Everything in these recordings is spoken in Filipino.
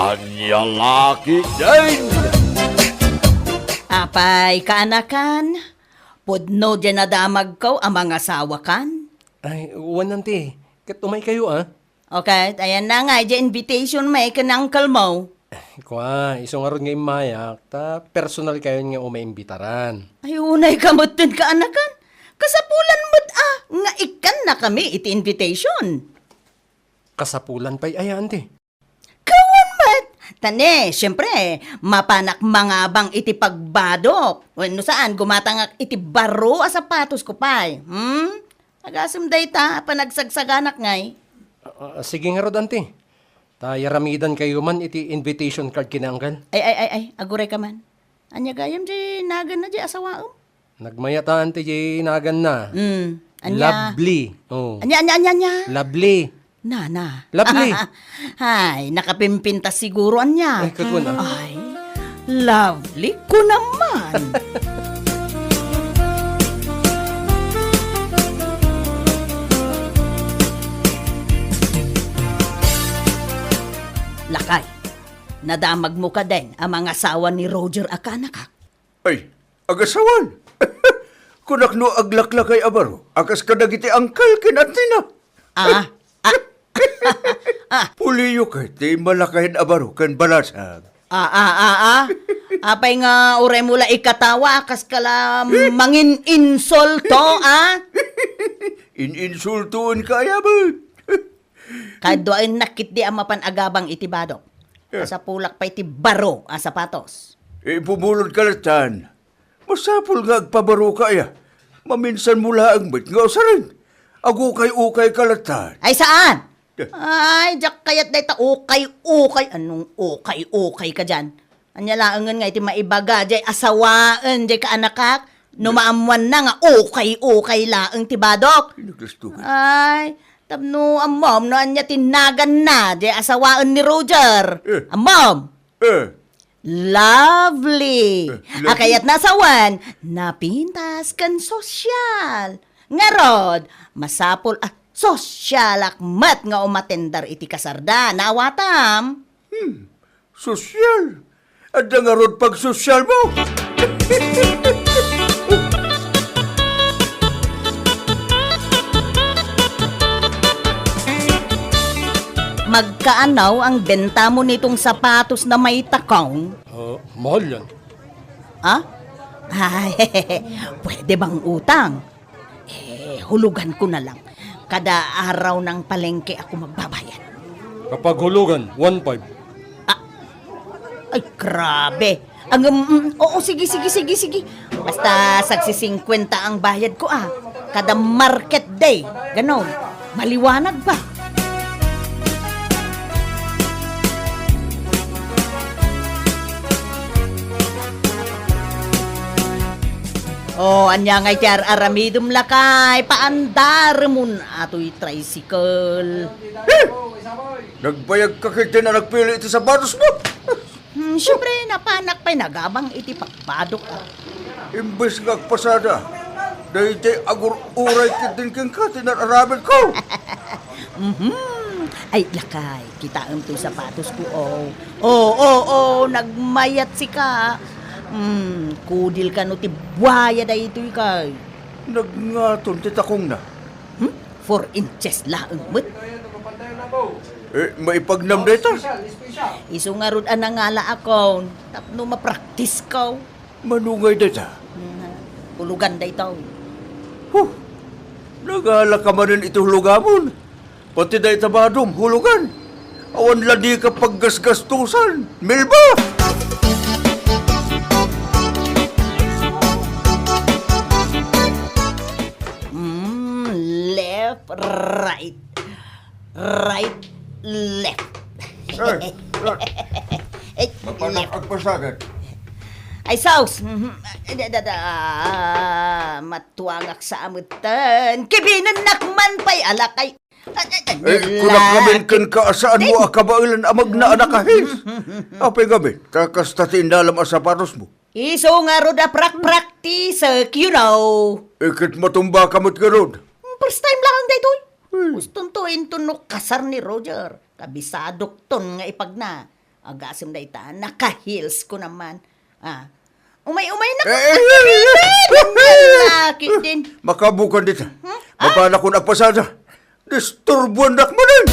Anya laki din! Apay, kaanakan, pudno dyan na damag ko ang mga asawa kan. Ay, uwan nanti. Katumay kayo Okay, ayan na nga, dyan invitation may kanangkal mo. Kwa, isong aron nga imayak, ta personal kayo nga umaimbitaran. Ay, unay kamutin kaanakan. Kasapulan mo't nga ikan na kami iti invitation. Kasapulan pa'y ayan ti. Kawan mat! Tane, syempre, mapanak mga bang iti pagbadok. No saan, gumatangak iti baro a sapatos ko pa'y. Agasam day ta, panagsagsaganak ngay. Sige nga rod, anti. Yaramidan kayo man iti invitation card kinanggal. Ay, aguray ka man. Anya gayam di nagan na di asawaom. Nagmayata, anti, jay nagan na. Anya. Lovely. Oh. Anya. Lovely. Na. Lovely. Ay, nakapimpinta siguro anya. Ay, kakwan Ay, lovely ko naman. Lakay, nadamag mo ka din ang mga asawa ni Roger Akanakak. Ay, agasawan! Kunak no aglaklak kay abaro, akas kadagiti angkal kinatina. Puliyo kay ti malakahin abaro kan balasag. Apay nga ure mula ikatawa, akas kala mangin insulto, Ininsultuon kaya ba? Kadoain nakit di ang mapanagabang itibadok. Sa pulak pa iti baro ang sapatos. Pumulod kalatan. Masapul nga agpabaro kaya. Maminsan mula ang bit nga usarin. Agukay-ukay kalatan. Ay saan? Ay, jak kayat day ta ukay-ukay. Anong ukay-ukay ka dyan? Anya laangan nga iti maibaga jay asawaan jay kaanakak. Numaamuan na nga ukay-ukay laang tibadok. Naglastukan. Ay, tapno ang mom no anya tinagan na jay asawaan ni Roger. Ang mom. Lovely. Kayat nasawan, napintas kan sosyal. Ngarod, masapol at sosyal akmat nga umatendar iti kasarda. Nawatam. Sosyal. At nga rod pag sosyal mo. Magkaanaw ang benta mo nitong sapatos na may takong? Mahal yan. Ay, pwede bang utang? Hulugan ko na lang. Kada araw ng palengke ako magbabayad. Kapag hulugan, 1.5. Ay, grabe. Oo, sige. Basta sagsi 50 ang bayad ko Kada market day. Ganon. Maliwanag ba? Anya nga iti aramidum lakay, paandar mo ato'y tricycle. Nagbayag ka kay na nagpili ito sa batos mo. Siyempre, napanak pa'y nagabang iti pagpadok. Imbes nga pasada. Dahil di agur uray kitin kang katinararamid ko. Ay, lakay, kita ang to'y sapatos ko, Oo, nagmayat si ka. Kudil ka no ti buhaya da ito'y kay. Nagngaton titakong na. 4 inches laang mo't. Maipagnam na ito. Iso nga rod anangala ako. Tapno mapraktis ko. Manungay na ito. Hulugan da ito. Nagala ka manin ito hulugamon. Pati da itabadom, hulugan. Awan ladi ka paggasgastusan. Milba! Left, right. Right, left. Mapanak agpasagat. Ay, saus. Matuangak sa amutan. Kibinan nakman pa'y alakay. Kunakamin kan kaasaan mo akabailan amag na anakahis. Apay gabi, kakastatin dalam asapatos mo. Iso nga roda practice, you know. Ikit matumba kamot ka rod. First time lang ang daytoy. Gustong to intunok kasar ni Roger. Kabisadok ton nga ipagna. Agasim na ita, naka-heels ko naman. Umay-umay na laki din. Makabukan dito. Mapala ko nagpasada. Disturbuan na mo din.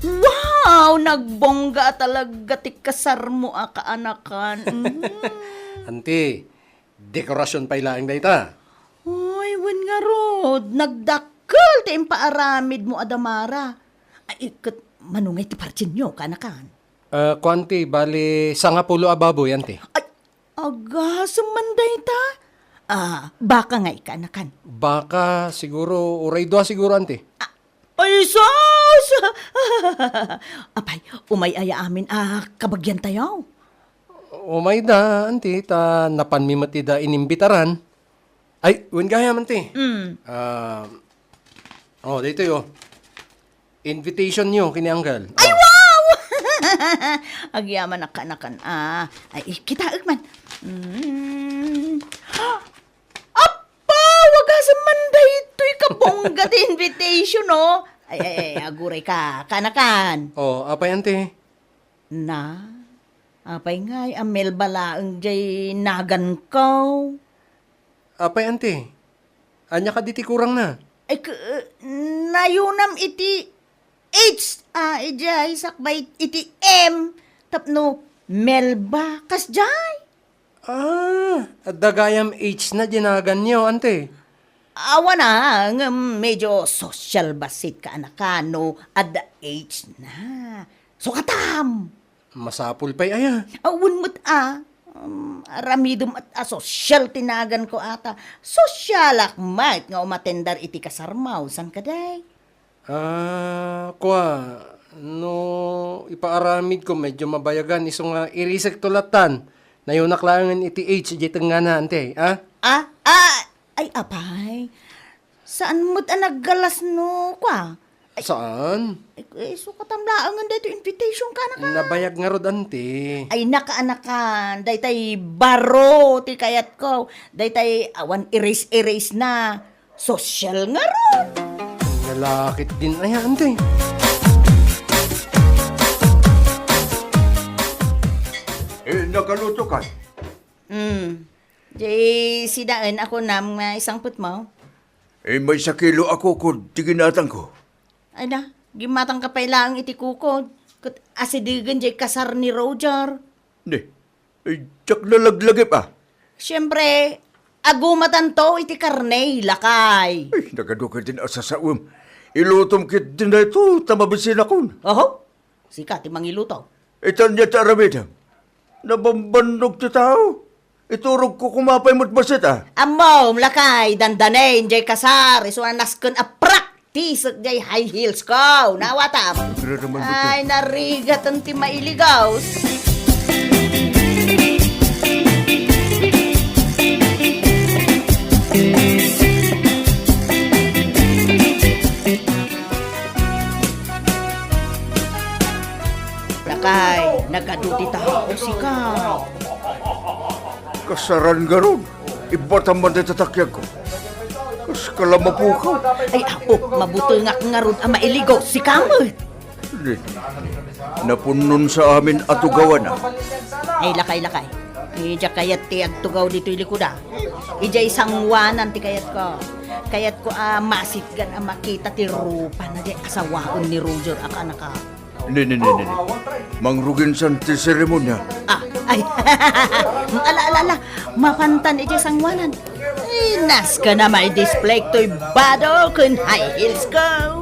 Wow, nagbongga talaga ti kasar mo kaanakan. Ante, dekorasyon pa ilaing dayta. Uy, wan nga rod, nagdakkel ti impaaramid mo adamara. Ay, ikat manungay ti partin nyo, kaanakan. Kuanti, bali, 10 ababoy, ante. Ay, aga, sumanday ta. Baka nga kaanakan. Baka, siguro, uray 2 siguro, ante. Ay, sus! Apay, umay-aya amin, kabagyan tayo. Umay da, ante, ta napanmimat ida inimbitaran. Ay, wen gaya, ante. Dito yo. Invitation nyo, kinianggal. Ay, wow! Agyaman na kanakan. Ay, kita man. Apa, wagas man daytoy kabongga ti invitation, no? Ay, aguray ka, kanakan. Apay, ante. Na, apay nga, amel balaang jay nagan ko. Apay, ante. Anya ka diti kurang na. Ay, nayunam iti H, ijay, sakbay iti M, tapno, melba, kasjay. Dagayam H na dinagan nyo, ante. Awa na, medyo social basit ka anakano, at the age na. Sukatam! Masapul pa'y aya. Awun mo't ramidum at social tinagan ko ata. Social akmat nga umatendar iti kasarmaw, san kaday? No, ipaaramid ko medyo mabayagan iso nga irisek tulatan. Na yun naklangan iti H, jitang nga na, ante, Ay, apay. Saan mo't naggalas no, kwa? Saan? Sukatam laangan dito invitation ka na ka. Nabayag nga rod, ante. Ay, nakaanakan. Daytay baro, ti kayat ko. Daytay awan erase na. Social nga ron. Nalakit din, aya, ante. Nakaluto ka. Jay, sidaan ako nam nga isang put mo. May 1 kilo ako kung tiginatang ko. Ay na, gimatang ka pa ilang iti kukod. Kat asidigan jay kasar ni Roger. Ne, tsak nalaglagip Siyempre, agumatan to iti karne, lakay. Ay, nagaduka din asa sa Ilutom kit din na ito, tamabisin akon. Oho, sika, ti mangiluto. Itan niya ta aramidam. Nabambandog ti tao. Iturog ko kumapay mo't basit Amom, lakay, dandanen, jay kasar, isuan nasken a practice, jay high heels ko. Nawatam. Ay, narigat ang ti mailigaw. Lakay, nagaduti tao sika. Kasaran garon. Ibatang man dito takyag ko. Kas kalamapu ko. Ay, mabuto nga ngarod ang mailigaw si Kamot. Napunon sa amin atugawan Ay, lakay. Ija kayat ti agtugaw dito ilikuda. Ija isang wanan ti kayat ko. Kayat ko masitgan makita ti rupa na di asawaon ni Roger naka. Ne. Mangrugin san ti seremonya. Ay, ala, mapantan iti sangwanan. Nas ka na may display to'y bado kun high heels ko.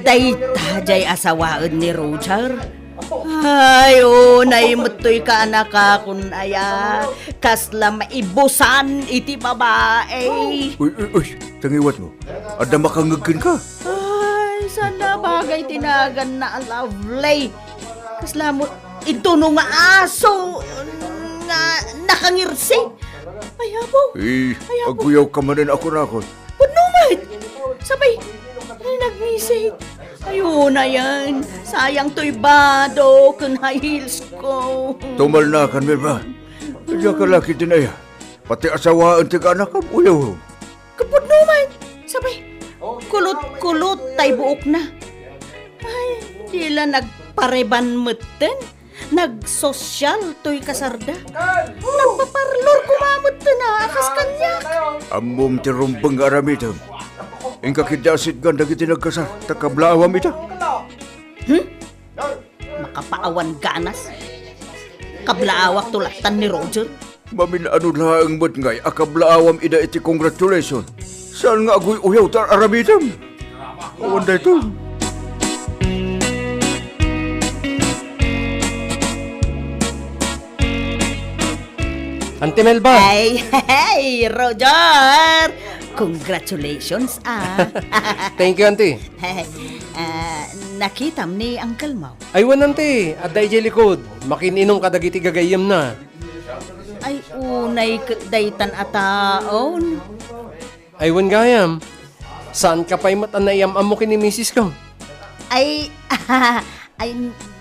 Dayta jay asawaan ni Roger. Ay, naimuttoy ka anak kun aya. Kasla maibusan iti babae. Uy, tangiwat mo. Ada makangagkin ka. Ay, sana bagay tinagan na lovely. Kasla mo, ito nga aso nga nakangirsi. Ay, apo. Aguyaw ka manin ako na ako. Punumad! Sabay, ay nag-message. Ayun na yan. Sayang to'y bado kung high heels ko. Tumal na kan, ba? Diyan ka laki din ay. Pati asawaan ti ka anak ka, uyaw. Kapudnuman! Sabay, kulot-kulot tay buok na. Ay, tila nagpareban mutten. Nagsosyal to'y kasarda. Nagpaparlor kumamot na akas kanya. Amom ti rumpang aramitam. Ingka kidasit ganda kiti nagkasar. Takablawam ita. Makapaawan ganas. Kablaawak tulatan ni Roger. Mamin ano lang mo't ngay. Akablaawam ida iti congratulation. Saan nga agoy uyaw tar aramitam? Wanda ito. Auntie Melba! Ay, hey, Roger! Congratulations, Thank you, Auntie. Nakitam ni Uncle Mau. Aywan, Auntie. Aday jay likod. Makininong kadagiti gagayam na. Ay, unay daytan ataon. Aywan gayam. Saan ka pa'y matanayam amo kini misis ko? Ay, ay,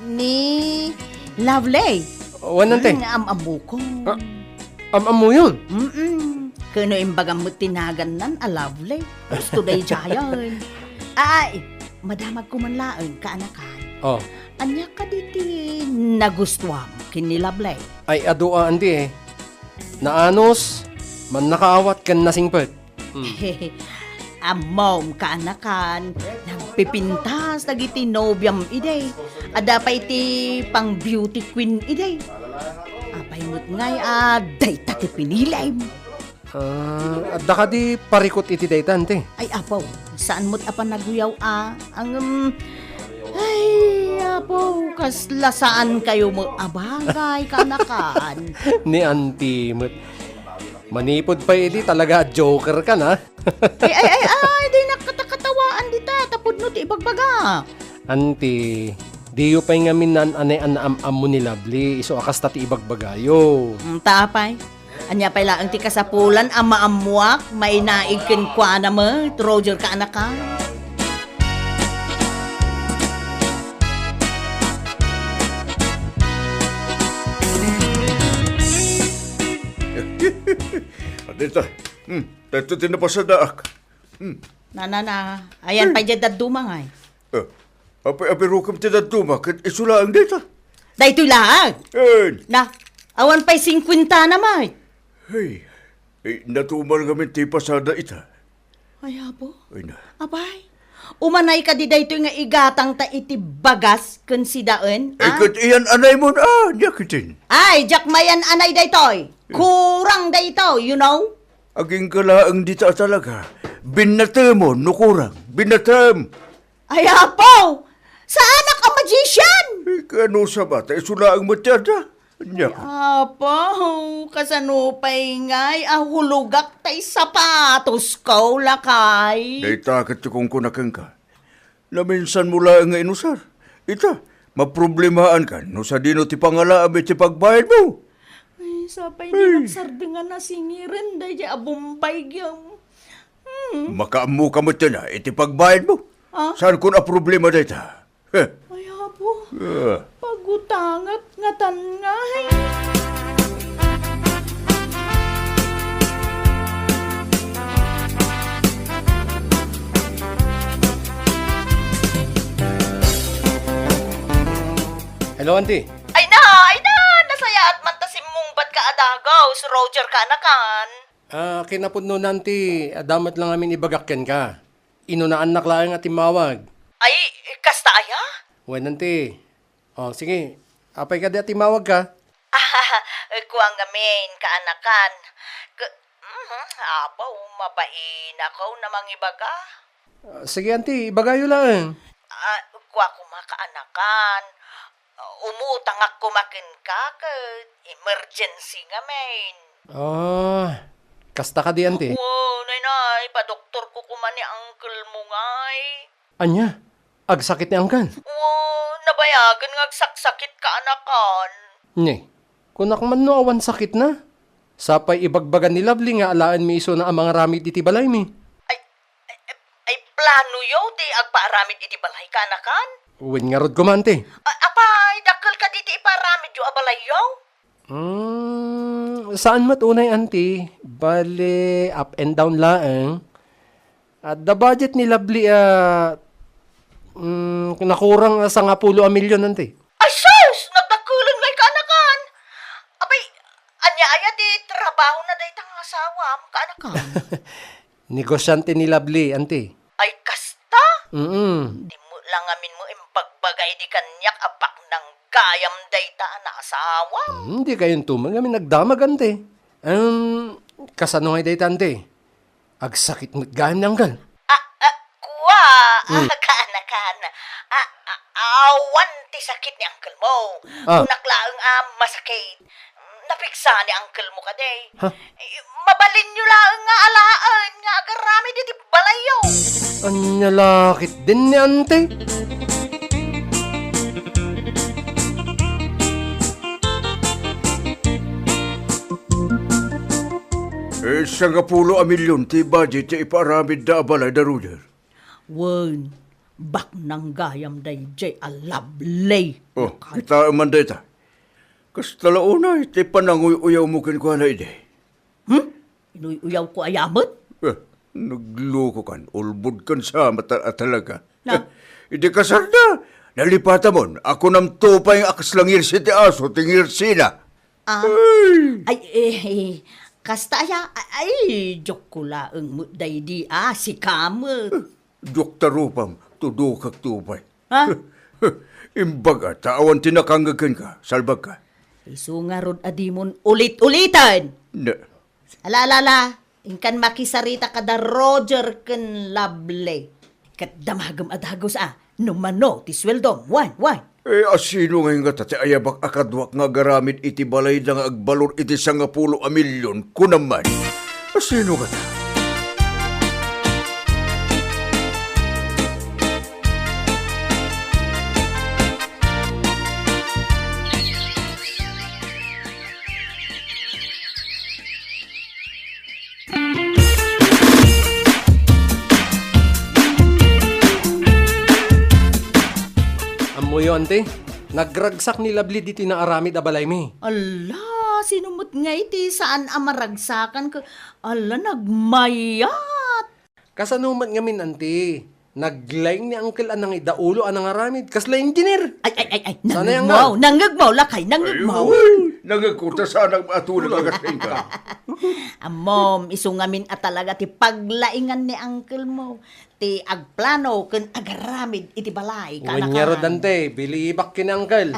ni Lovely. Wan, Auntie. Amamu ko. Amo yun. Kano imbagang mo tinagan nan, Lovely. Gusto day jayan. Ay, madamag kumanlaan, kaanakan. Oh. Anya ka diti nagustuhan kini Lovely. Ay adua, Auntie eh. Naanos, man nakaawat kan nasingpet. Amom kaanakan, nagpipintas dagiti nobyam iday. Ada pa iti pang beauty queen iday. Apay mo't ngay dayta ti pinilay mo. Adda ka di parikot iti dayta, Auntie. Ay apaw, saan mo't apan naguyaw ang ay apaw, kaslasaan kayo mo abagay kaanakan. Ni Auntie Mut. Manipod pa iti talaga joker ka na. ay, di nakatakatawaan dita, tapod no ti ibagbaga. Auntie, diyo pa'y nga minan anay anaam mo ni Lovely. Iso akas tati ibagbagayo. Tapay, anya pa'y laang ti kasapulan, amaamuak, may naigkin kwa na mo, Roger kaanakan. Adita. Dito tinapasadaak. Na. Ayan pa dyan dadumangay. Apirukam ti daduma. Kat isula ang dita. Dahito'y laang. Yan. Awan pa'y 50 naman. Hey. Natumal kami ti pasada ita. Ay, abo. Ay na. Abay. Umanay ka di dahito'y nga igatang ta iti bagas kun si daen. Kat iyan anay mo na. Nyakitin. Ay, jak mayan anay daytoy. Kurang dayto, you know? Aging kalaang dita talaga. Binatem mo, nukurang. Binatem. Ay, apo! Sa anak ang magician! Kano sa bata, isula ang matyada. Nyak. Apo, kasanupay ngay, ahulugak tay sapatos ko, lakay. Dahita kat kung kunakang ka. Naminsan mula ang inusar. Ita, maproblemahan ka. No sa dino ti pangalaam ti pagbayad mo. Ay, sapay di nagsardingan na singirin, dahi abumpay gyam. Makaamu ka mo na, iti pagbayad mo. Saan ko na problema dahita? Ay, apo, pagutangat nga tangay. Hello, Auntie. Ay na, nasaya at mantasim mong ba't ka adagaw, si Roger ka na kan. Kinapudno, Auntie. Damat lang amin ibagakyan ka. Inunaan na klaang at timawag. Ay, kasta aya? Wen, Auntie. Oh, sige. Apay ka di at timawag ka. Kuwang gamin, kaanakan. Apaw, mabain ako namang ibaga. Sige, Auntie. Ibagayo lang. Kuwa kumakaanakan. Umutang ako makin ka, emergency nga main. Kasta ka di, Auntie. Nay, pa-doktor ko kuman ni uncle mo ngay. Anya? Agsakit ni Angkan. Nabayagan nga saksakit ka anakan. Nye. Kunak man no awan sakit na. Sapay ibagbagan ni Lovely nga alaan mi iso na ang mga ramid iti balay mi. Ay plano yo, di agpaaramid iti balay ka anakan? Uwin nga rod ko man, ante. Apay, dakkel ka diti iparamid yo abalay yo? Saan matunay, ante? Bale, up and down laeng. At the budget ni Lovely, nakurang sa 10 milyon, ante. Ay sus! Nagdakulan ngay ka anakan! Abay, anya aya di trabaho na day tang asawam ka anakan? Negosyante ni Lovely, ante. Ay kasta? Mm-mm. Di mo lang amin mo impagbagay di kanyak apak ng gayam dayta na asawa. Hindi kayong tumang kami nagdamag, ante. Kasano ngay day, ante? Agsakit maggaan ng gal. Kuwa, kaanakan. Awan ti sakit ni uncle mo. Kunaklaang masakit. Napiksa ni uncle mo ka day. Mabalin nyo lang nga alaan nga agarami di balayo. Anya lakit din ni ante. Isang 10 milyon ti budget ti iparamid da abalay da Roger. Wen, bak nang gayam day jay alablay. Oh, kita man data. Kasta launa iti pananguy-uyaw mo ko na ide. Inuy-uyaw ko ayamot? Nagloko kan, ulbud kan sa mata talaga. Na? Ide kasarda, nalipata mon, ako nam tupay ang akas langir si ti aso, tingir sila. Kasta ya, joke ko laang mo day di si kamot. Doktor Rupam, tudukak tupay. Ha? Imbaga, taawan tinakanggagan ka, salbag ka. Iso nga rod adimon ulit-ulitan. Na, Alalala, inkan makisarita kada Roger ken Lovely. Kat damagam adagos numano ti sweldom, wan. asino ngayon nga tati ayabak akadwak nga garamit iti balay da nga agbalor iti 10 milyon kunaman. Asino ka ta? Amoy ante, nagragsak ni Lovely diti na aramid abalay mi. Ala, sinumot nga iti saan amaragsakan ka. Ala, nagmayat. Kasanuman ngamin ante, naglaing ni Uncle anang idaulo anang aramid, kasla engineer. Ay, Sana yang nanggagmaw, lakay, nanggagmaw. Nagakuta sana matulog agasin ka. Amom, iso ngamin at talaga ti paglaingan ni uncle mo. Ti agplano ken agaramid iti balay. Uwanyaro dante, bilibak kin Uncle.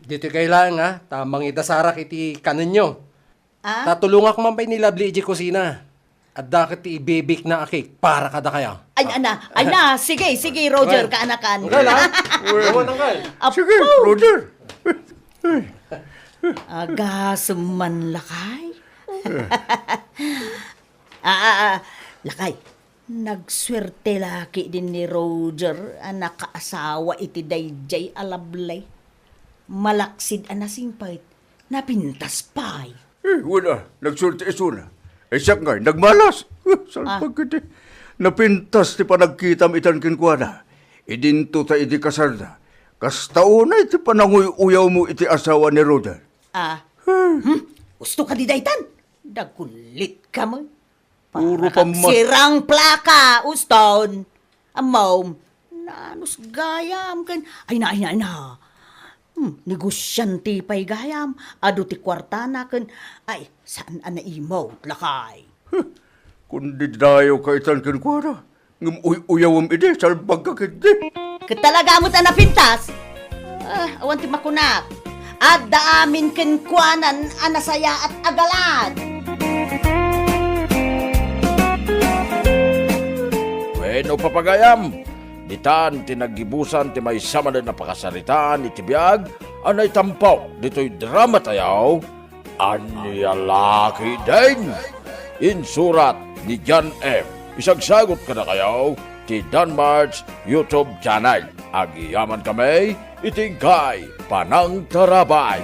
Dito kailangan tamang idasarak iti kanan nyo. Tatulungak man pa ni Lovely iti kusina. At dakit ti ibibik na akik para kada kaya. Ay na, sige, Roger, kaanakan. Uncle Gawan Uncle. Sige, Roger. Agasuman lakay. Lakay. Nagswerte laki din ni Roger ang nakaasawa iti dayjay alablay. Malaksid anasimpait, napintas pay. Wala, nagsulti isuna. Siya nga, nagmalas. Salpag kiti. Napintas ti panagkitam itan kinkwana. Idinto ta iti kasarda. Kastauna iti pananguy-uyaw mo iti asawa ni Roger. Gusto ka di daytan? Dagulit ka mo. Puro Para kang pamas- sirang plaka, uston. Amaw, nanus gayam kan. Ay na. Negosyante pa'y gayam. Ado ti kwartana kan. Ay, saan anaimaw, lakay? Kundi dayo ka itan kinkwana. Ngum-uyawam ide, salpag ka kiti. Katalaga mo't napintas. Awan ti makunak. At daamin kenkwanan anasaya at agalan. Bueno, papagayam, ditan tinagibusan ti may sama na napakasaritaan iti biyag, anay tampaw, dito'y drama tayaw, anyalaki din. Insurat ni John M. Isagsagot ka na kayaw, ti Danmar's YouTube channel. Agiyaman kami, itingkay, panang tarabay.